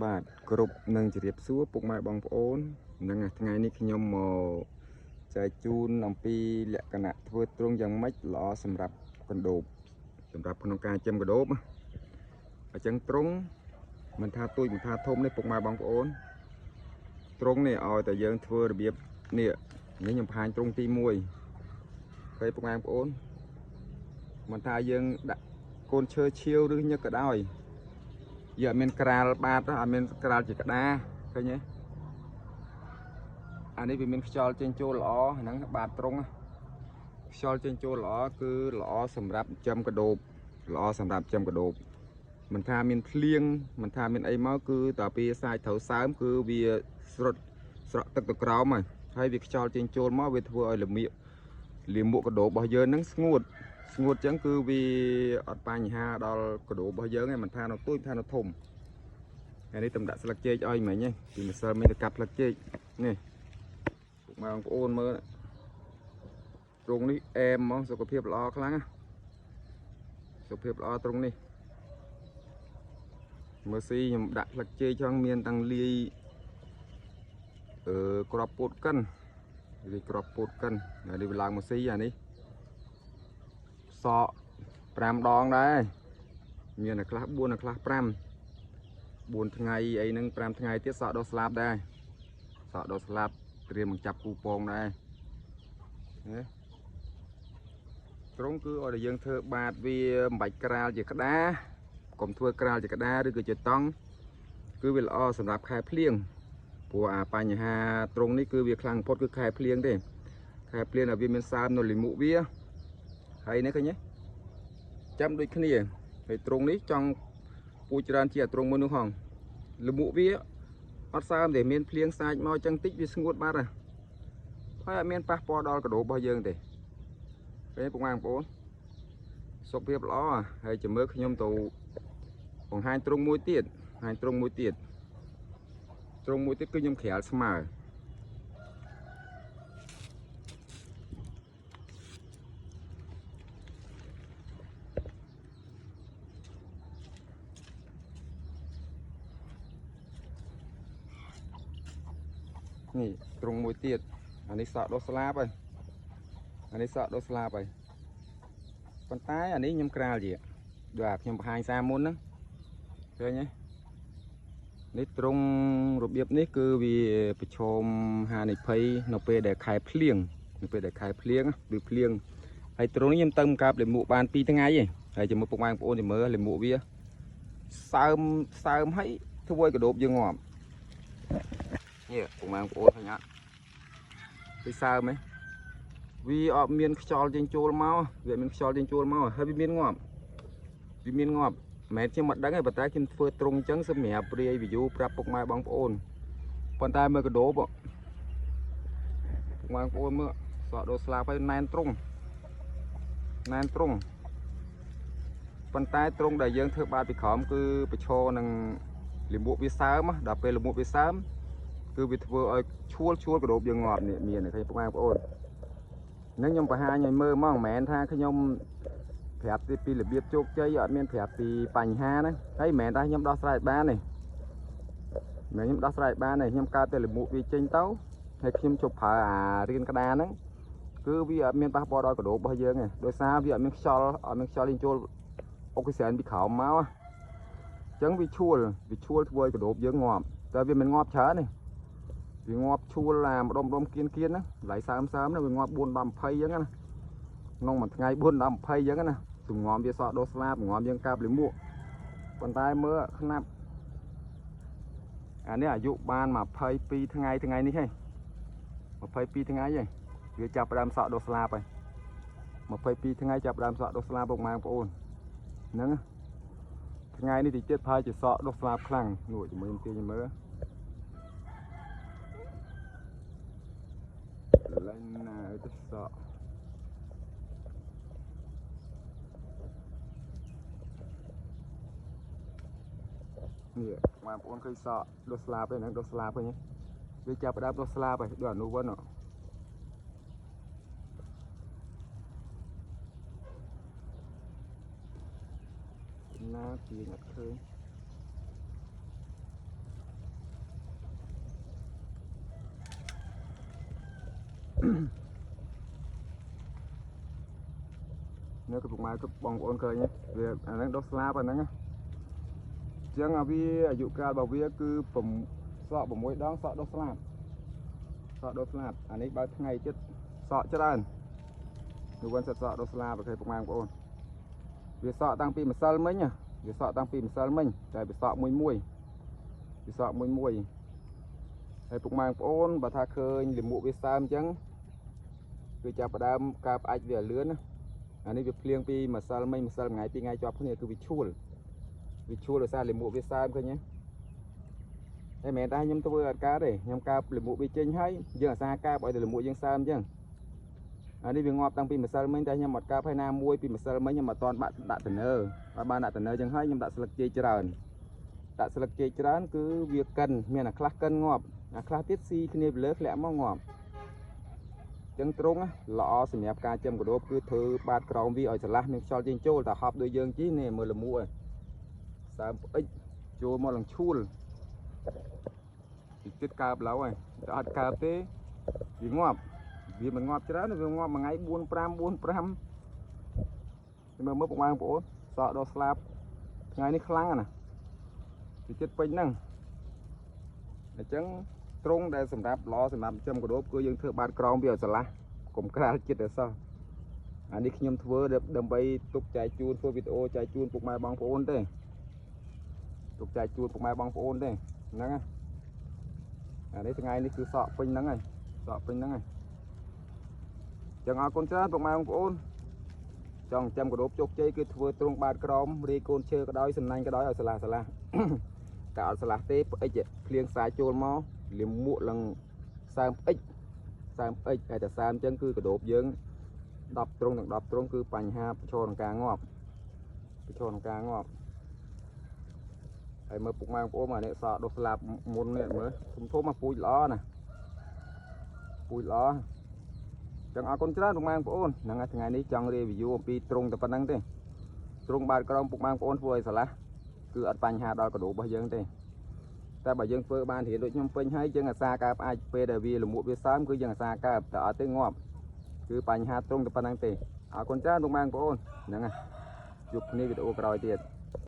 បាទគ្រប់នឹងជម្រាបសួរពុកម៉ែបងប្អូនហ្នឹងថ្ងៃនេះខ្ញុំមកចែកជូនអំពីលក្ខណៈធ្វើទ្រង់យ៉ាងម៉េចល្អសម្រាប់កណ្ដូបសម្រាប់ក្នុងការចិញ្ចឹមកណ្ដូបអញ្ចឹងទ្រង់មិនថាទូចមិនថាធំនេះពុកម៉ែបងប្អូនទ្រង់នេះឲ្យតែយើងធ្វើរបៀបនេះខ្ញុំបង្ហាញទ្រង់ទី1ហើយពុកម៉ែបងប្អូនមិនថាយើងដាក់កូនឈើឈៀវឬញឹកក៏ដោយយកអត់មានក្រាលបាតអត់មានក្រាលជាក្តារឃើញទេអានេះវាមានខ្យល់ចេញចូលល្អហ្នឹងបាតត្រង់ខ្យល់ចេញចូលល្អគឺល្អសម្រាប់ចិញ្ចឹមកណ្ដូបល្អសម្រាប់ចិញ្ចឹមកណ្ដូបមិនថាមានភ្លៀងមិនថាមានអីមកគឺតើពីសាយត្រូវសើមគឺវាស្រក់ទឹកទៅក្រោមហើយវាខ្យល់ចេញចូលមកវាធ្វើឲ្យលាមកកណ្ដូបរបស់យើងហ្នឹងស្ងួតចឹងគឺវាអត់បញ្ហាដល់កណ្ដូបរបស់យើងទេមិនថានៅទូចថានៅធំហើយនេះតំដាក់ស្លឹកចេកឲ្យមិញពីម្សិលមានតែកាប់ស្លឹកចេកនេះពុកម៉ែបងប្អូនមើលទ្រង់នេះអែមហ្មងសុខភាពល្អខ្លាំងណាសុខភាពល្អទ្រង់នេះមើលស៊ីខ្ញុំដាក់ស្លឹកចេកចង់មានតាំងលាយក្របពោតកិនវាក្របពោតកិនហើយនេះវាឡើងមកស៊ីអានេះសក់5ដងដែរមានតែខ្លះ4តែខ្លះ5 4ថ្ងៃអីហ្នឹង5ថ្ងៃទៀតសក់ដល់ស្លាប់ដែរសក់ដល់ស្លាប់ត្រៀមបញ្ចាប់គូពងដែរណាត្រង់គឺឲ្យតែយើងធ្វើបាតវាមិនបាច់ក្រាលជាក្តារកុំធ្វើក្រាលជាក្តារឬក៏ជាតង់គឺវាល្អសម្រាប់ខែភ្លៀងព្រោះអាបញ្ហាត្រង់នេះគឺវាខ្លាំងបំផុតគឺខែភ្លៀងទេខែភ្លៀងឲ្យវាមានសើមនៅលិមុខវាហើយនេះឃើញទេចាំដូចគ្នាហើយត្រង់នេះចង់ពូជច្រើនជាត្រង់មួយនោះហងលិមុខវាអត់សើមទេមានភ្លៀងសាច់មកចឹងតិចវាស្ងួតបាត់ហើយអត់មានប៉ះពាល់ដល់កណ្ដូបរបស់យើងទេពេលពុកម៉ែបងប្អូនសុខភាពល្អហើយចាំមើលខ្ញុំទៅបង្ហាញទ្រង់មួយទៀតទ្រង់មួយទៀតគឺខ្ញុំក្រាលស្មើនេះទ្រង់មួយទៀតអានេះសក់ដល់ស្លាប់ហើយប៉ុន្តែអានេះខ្ញុំក្រាលជាដូចខ្ញុំបង្ហាញសារមុនហ្នឹងឃើញទេនេះទ្រង់របៀបនេះគឺវាប្រឈមហានិភ័យនៅពេលដែលខែភ្លៀងឬភ្លៀងហើយទ្រង់នេះខ្ញុំទៅកាប់លាមកបាន2ថ្ងៃឯងហើយជាមួយពុកម៉ែបងប្អូនទៅមើលលាមកវាសើមហើយធ្វើឲ្យកណ្ដូបយើងងាប់នេះពុកម៉ែបងប្អូនឃើញអត់វាសើមហ៎វាអត់មានខ្យល់ចេញចូលមកហើយវាមានងាប់មែនខ្ញុំមិនដឹងទេប៉ុន្តែខ្ញុំធ្វើត្រង់អញ្ចឹងសម្រាប់ព្រាយ view ប្រាប់ពុកម៉ែបងប្អូនប៉ុន្តែមើលកណ្ដូបពុកម៉ែបងប្អូនមើលសក់ដូរស្លាប់ហើយណែនត្រង់ប៉ុន្តែត្រង់ដែលយើងធ្វើបាតពីក្រោមគឺប្រឈរនឹងលាមកវាសើមដល់ពេលលាមកវាសើមគឺវាធ្វើឲ្យឈួលកណ្ដូបយើងងាប់នេះមានឃើញពុកម៉ែបងប្អូនហ្នឹងខ្ញុំបង្ហាញឲ្យមើលមកមិនមែនថាខ្ញុំប្រាប់ពីរបៀបជោគជ័យអត់មានប្រាប់ពីបញ្ហាហ្នឹងហើយមិនមែនថាខ្ញុំដោះស្រាយបានទេខ្ញុំកើតតែលាមកវាចេញទៅហើយខ្ញុំជប់ប្រើអារៀនក្តារហ្នឹងគឺវាអត់មានប៉ះពាល់ដល់កណ្ដូបរបស់យើងទេដោយសារវាអត់មានខ្យល់ចេញចូលអុកស៊ីសែនពីក្រោមមកអញ្ចឹងវាឈួលធ្វើឲ្យកណ្ដូបយើងងាប់តែវាមិនងាប់ច្រើនទេវាងាប់ឈួលអាម្ដុំគៀនហ្នឹងកន្លែងសើមហ្នឹងវាងាប់4 10 20អញ្ចឹងណាក្នុងមួយថ្ងៃ4 10 20អញ្ចឹងណាទងំវាសក់ដោះស្លាប់ងំយើងកាប់លាមកប៉ុន្តែមើលខ្នាប់អានេះអាយុបាន22ថ្ងៃនេះហើយ22ថ្ងៃហើយវាចាប់ផ្ដើមសក់ដោះស្លាប់ហើយ22ថ្ងៃចាប់ផ្ដើមសក់ដោះស្លាប់ពុកម៉ែបងប្អូនហ្នឹងថ្ងៃនេះតិចទៀតផាយជាសក់ដោះស្លាប់ខ្លាំងនោះជាមួយខ្ញុំទាញមើលឡើងណាទៅសក់នេះបងប្អូនឃើញសក់ដោះស្លាប់ទេហ្នឹងដោះស្លាប់ហ្នឹងវាចាប់ផ្ដើមដោះស្លាប់ហើយដូចអានោះវិញណាទាញអត់ឃើញ Nếu cái phục mai cấp bong ôn khơi nhé về anh đang đốt slab anh đang chẳng à vì dụ ca bảo vi cứ phẩm sọ của mỗi đó sọ đốt slab anh ấy bao ngày chết sọ chết ăn người quân sọ đốt slab và cái phục mai của ôn vì sọ tăng pi mà sal mấy nhá vì sọ tăng pi mà sal mấy tại vì sọ mùi vì sọ mùi cái phục mai của ôn bà tha khơi liềm mụ với sam chẳng cứ chạp ở đam cạp ạch về lươn anh ấy việc liêng pi mà sal ngày pi ngay cho cái này cứ bị chua rồi sao liềm mụ với sam thôi nhé em mẹ ta nhâm tôi ăn cá đây nhâm cá liềm mụ bị chênh hay giờ là xa cá bởi liềm mụ dân sam chứ anh ấy việc ngọt tăng pi mà sal mấy ta nhâm mặt cá phải nam muối pi mà sal mấy nhưng mà toàn bạn đã từng nơ và bạn đã từng nơ chẳng hay nhưng đã sạc chê trơn cứ việc cần miền là class cân ngọt class tiết si khi nếp lớn lẽ mong ngọt chân trung á lọ sinh nhập ca châm của đốp cứ thứ bát còng vi ở chả mình cho trên châu ta họp đôi dương chí này mới là mua sao ít châu mà lần chul tiết cạp lâu này đã cạp thế vì ngọt vì mình ngọt chứ đó vì ngọt mà ngay buôn pram nhưng mà mới một mang bộ sọ đồ slab ngay ní khăng nè thì chết pin năng để trắng trung để sầm đạp lọ sầm đạp châm của đốp cứ dương thưa bát còng vi ở chả lá cũng cả chết được sao anh đi nhâm thưa đâm bay tục chạy chuôn thưa video chạy chuôn phục mai băng phôn đây tục chạy chuôn phục mai băng phôn đây nè đấy ngàyនេះគឺសក់ពេញហ្នឹងហើយចឹងអរគុណច្រើនពុកម៉ែបងប្អូនចង់ចាំកដោបជោគជ័យគឺធ្វើទ្រង់បាតក្រមរីកូនឈើក៏ដោយសំណាញ់ក៏ដោយឲ្យស្លាតែអត់ស្លាទេផ្អិចភ្លៀងខ្សែចូលមកលាមួកឡើងសើមផ្អិចហើយតែសើមចឹងគឺកដោបយើង10ទ្រង់ទាំង10ទ្រង់គឺបញ្ហាប្រឈមនឹងការងាប់ហើយមើលពុកម៉ែបងប្អូនមកនេះសក់ដុសស្លាប់មុននេះមើលធំមកពូជល្អណាចឹងអរគុណច្រើនពុកម៉ែបងប្អូនហ្នឹងហើយថ្ងៃនេះចង់ review អំពីទ្រង់តែប៉ុណ្្នឹងទេទ្រង់បាតក្រមពុកម៉ែបងប្អូនធ្វើឲ្យស្រឡះគឺអត់បញ្ហាដល់កដោរបស់យើងទេតែបើយើងធ្វើបានរៀនដូចខ្ញុំពេញហើយយើងអាសាកើបអាចពេលដែលវាលមួកវាសើមគឺយើងអាសាកើបតែអត់ទេងាប់គឺបញ្ហាទ្រង់តែប៉ុណ្្នឹងទេអរគុណច្រើនពុកម៉ែបងប្អូនហ្នឹងហើយជួបគ្នាវីដេអូក្រោយទៀត